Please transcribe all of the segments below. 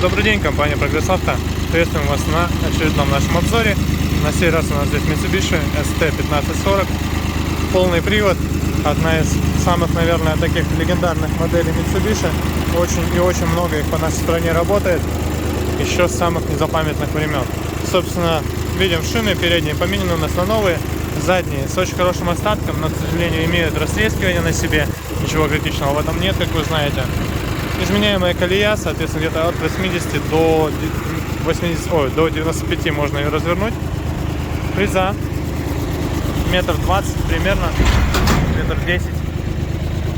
Добрый день, компания Прогресс Авто. Приветствуем вас на очередном нашем обзоре. На сей раз у нас здесь Mitsubishi ST1540. Полный привод. Одна из самых, наверное, таких легендарных моделей Mitsubishi. Очень много их по нашей стране работает. Еще с самых незапамятных времен. Собственно, видим, шины передние поменены у нас на новые. Задние с очень хорошим остатком, но, к сожалению, имеют растрескивание на себе. Ничего критичного в этом нет, как вы знаете. Изменяемая колея, соответственно, где-то от 80 до 95 можно ее развернуть. Фреза метр 20 примерно, метр 10.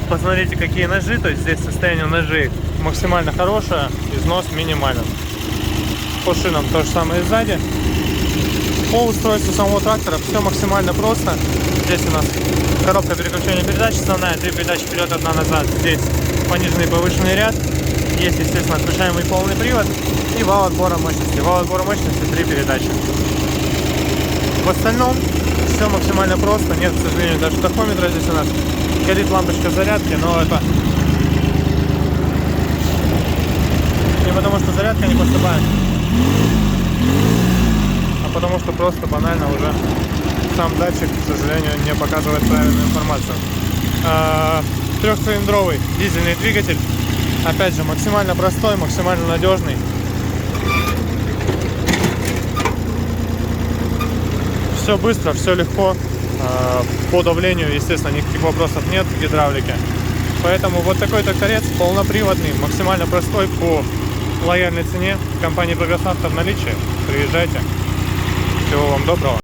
Посмотрите, какие ножи, то есть здесь состояние ножей максимально хорошее, износ минимален. По шинам то же самое и сзади. По устройству самого трактора все максимально просто. Здесь у нас коробка переключения передач основная, 3 передачи вперед, 1 назад. Здесь пониженный и повышенный ряд. Есть, естественно, отключаемый полный привод и вал отбора мощности. Вал отбора мощности 3 передачи. В остальном все максимально просто. Нет, к сожалению, даже тахометра здесь у нас. Горит лампочка зарядки, но это не потому, что зарядка не поступает, а потому что просто банально уже сам датчик, к сожалению, не показывает правильную информацию. Трехцилиндровый дизельный двигатель. Опять же, максимально простой, максимально надежный. Все быстро, все легко. По давлению, естественно, никаких вопросов нет в гидравлике. Поэтому вот такой тракторец полноприводный, максимально простой, по лояльной цене. Компания Прогресс Авто в наличии. Приезжайте. Всего вам доброго.